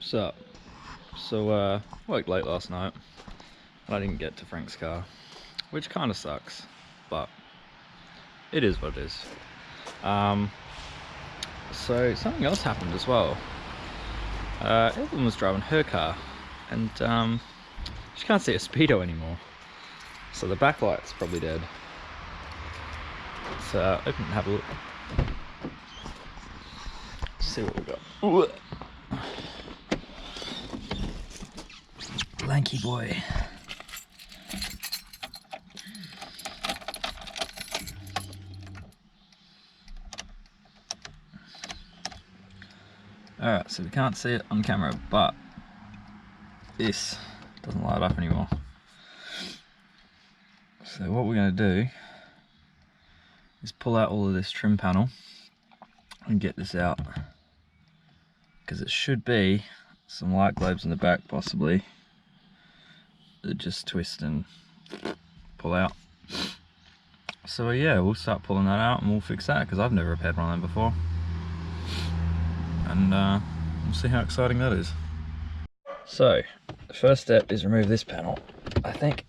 What's up? So, worked late last night and I didn't get to Frank's car, which kind of sucks, but it is what it is. So something else happened as well. Evelyn was driving her car and she can't see a speedo anymore, so the backlight's probably dead. So open and have a look. Let's see what we got. Ooh. Lanky boy. Alright, so we can't see it on camera, but this doesn't light up anymore. So what we're going to do is pull out all of this trim panel and get this out, because it should be some light globes in the back possibly that just twist and pull out. So yeah, we'll start pulling that out and we'll fix that, because I've never repaired one of them before, and we'll see how exciting that is. So the first step is remove this panel. I think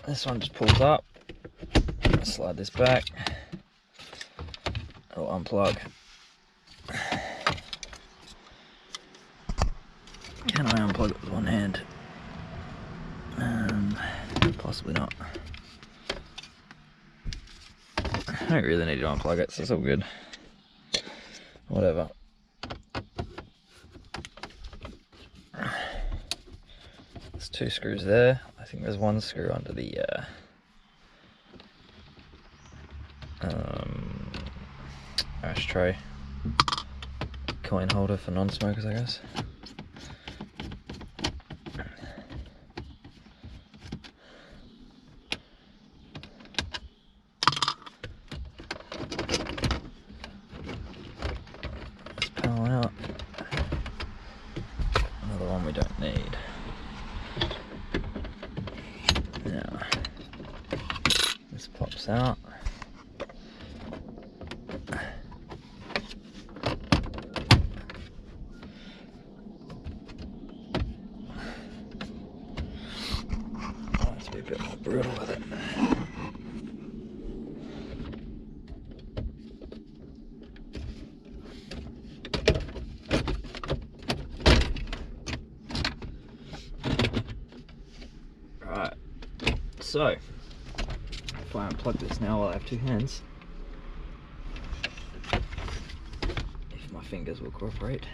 this one just pulls up, slide this back, it'll unplug. Can I unplug it with one hand? Possibly not. I don't really need to unplug it, so it's all good. Whatever. There's two screws there. I think there's one screw under the ashtray coin holder for non-smokers, I guess. This panel out. Another one we don't need. Now this pops out. A bit more brutal with it. Right, so if I unplug this now while I have two hands, if my fingers will cooperate.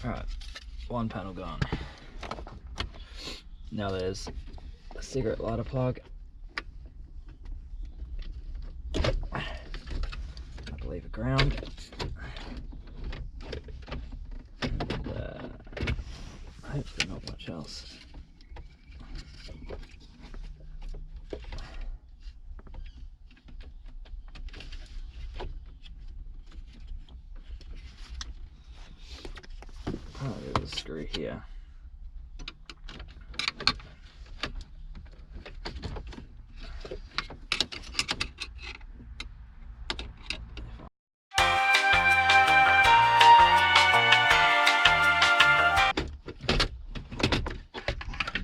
Alright, one panel gone. Now there's a cigarette lighter plug. I believe a ground. And hopefully not much else. Oh, there's a screw here.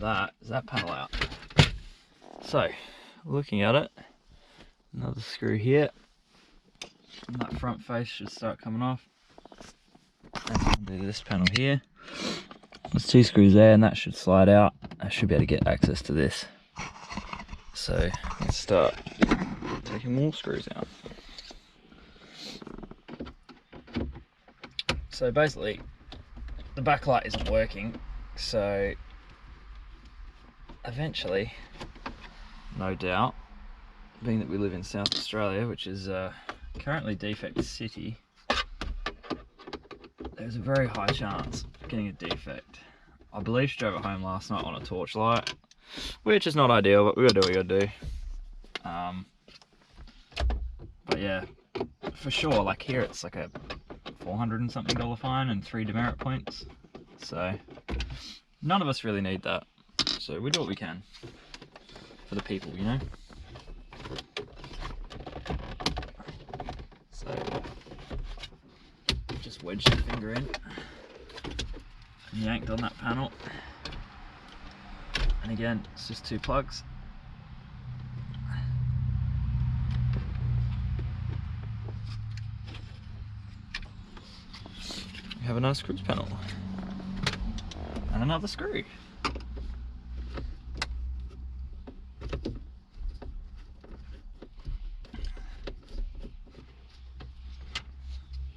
That is that panel out. So, looking at it, another screw here, and that front face should start coming off. And do this panel here. There's two screws there, and that should slide out. I should be able to get access to this. So let's start taking more screws out. So basically, the backlight isn't working. So eventually, no doubt, being that we live in South Australia, which is currently defect city, there's a very high chance of getting a defect. I believe she drove it home last night on a torch light, which is not ideal, but we gotta do what we gotta do. But yeah, for sure, like here it's like a $400 and something fine and 3 demerit points. So none of us really need that. So we do what we can. for the people, you know. So just wedged the finger in and yanked on that panel, and again it's just 2 plugs. We have another screws panel and another screw.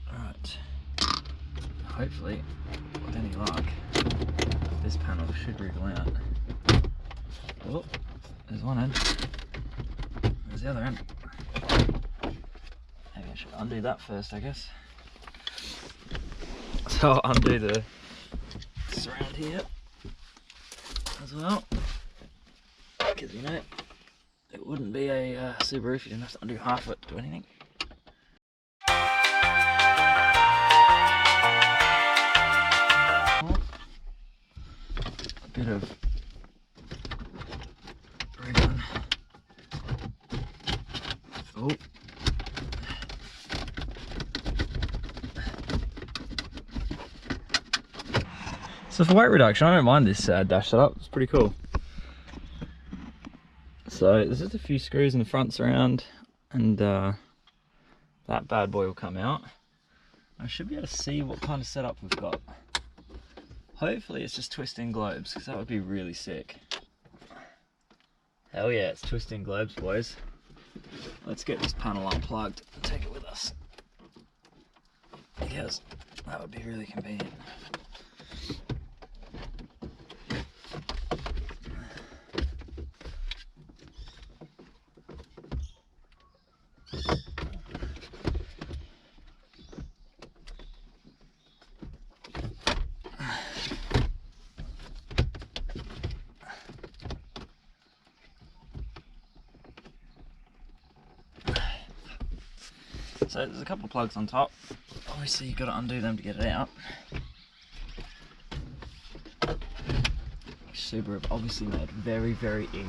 Alright, hopefully with any luck this panel should wriggle out. Oh, there's one end, there's the other end. Maybe I should undo that first, I guess. So I'll undo the surround here as well, because you know it wouldn't be a Subaru if you didn't have to undo half of it to do anything. A bit of wriggling. Oh. So for weight reduction, I don't mind this dash setup, it's pretty cool. So there's just a few screws in the front surround, and that bad boy will come out. I should be able to see what kind of setup we've got. Hopefully it's just twisting globes, because that would be really sick. Hell yeah, it's twisting globes, boys. Let's get this panel unplugged and take it with us, because that would be really convenient. So there's a couple of plugs on top. Obviously you've got to undo them to get it out. Subaru obviously made very, very easy.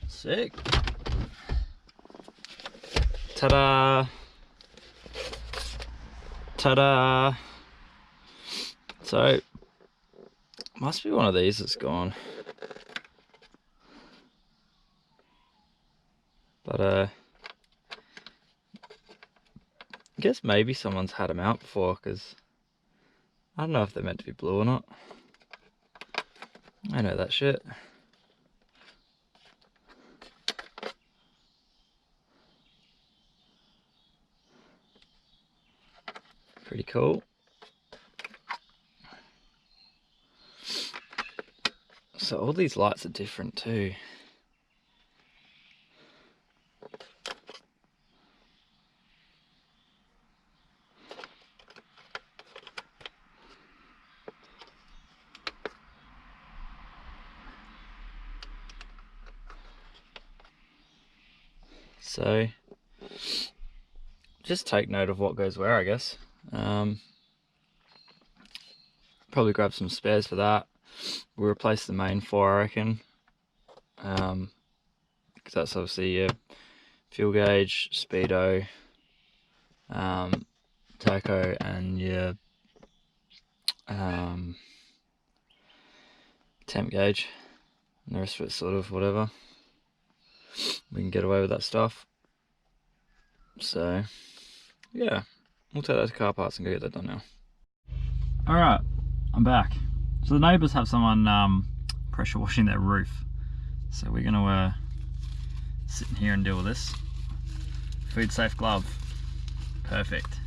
Sick. Ta-da! Ta-da! So, must be one of these that's gone. But I guess maybe someone's had them out before, because I don't know if they're meant to be blue or not. I know that shit. Pretty cool. So all these lights are different too. So just take note of what goes where, I guess. Probably grab some spares for that. We'll replace the main 4, I reckon, because that's obviously your fuel gauge, speedo, tacho, and your temp gauge, and the rest of it's sort of whatever. We can get away with that stuff. So yeah, we'll take that to car parts and go get that done now. Alright, I'm back. So the neighbours have someone pressure washing their roof. So we're gonna sit in here and deal with this. Food safe glove. Perfect.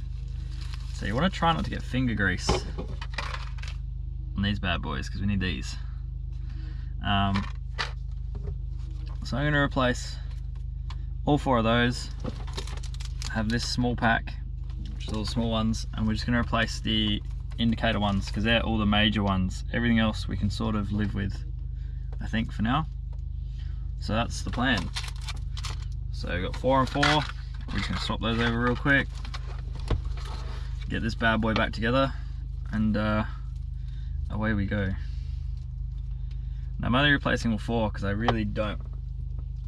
So you want to try not to get finger grease on these bad boys, because we need these. So I'm going to replace all 4 of those, have this small pack, which is all the small ones, and we're just going to replace the indicator ones because they're all the major ones. Everything else we can sort of live with, I think, for now. So that's the plan. So we've got 4 and 4. We're just going to swap those over real quick, get this bad boy back together, and away we go. Now I'm only replacing all 4 because I really don't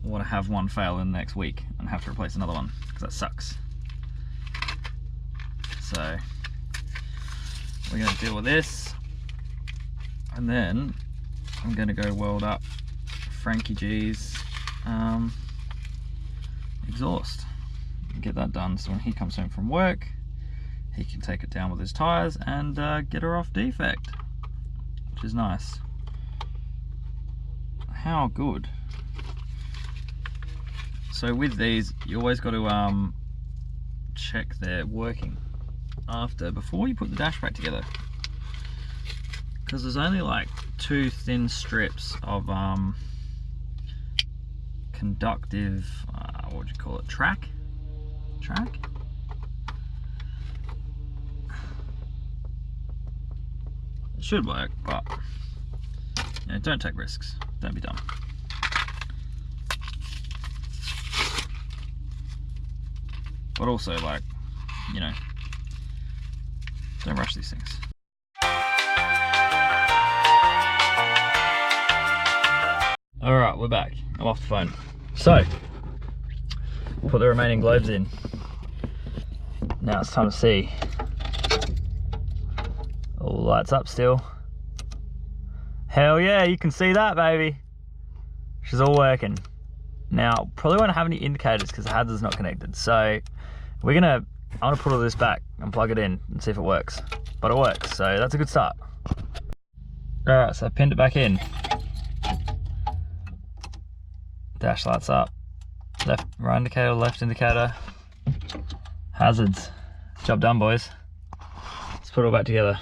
want to have one fail in the next week and have to replace another one, because that sucks. So we're going to deal with this, and then I'm going to go weld up Frankie G's exhaust and get that done, so when he comes home from work he can take it down with his tires and get her off defect, which is nice. How good. So with these, you always got to check they're working before you put the dash back together, because there's only like 2 thin strips of conductive, what would you call it, track? It should work, but you know, don't take risks, don't be dumb. But also, like, you know, don't rush these things. Alright, we're back. I'm off the phone. So, put the remaining globes in. Now it's time to see. All lights up still. Hell yeah, you can see that, baby. She's all working. Now, probably won't have any indicators because the hazard's not connected. So, I'm gonna put all this back and plug it in and see if it works. But it works, so that's a good start. Alright, so I pinned it back in. Dash lights up. Right indicator, left indicator. Hazards. Job done, boys. Let's put it all back together.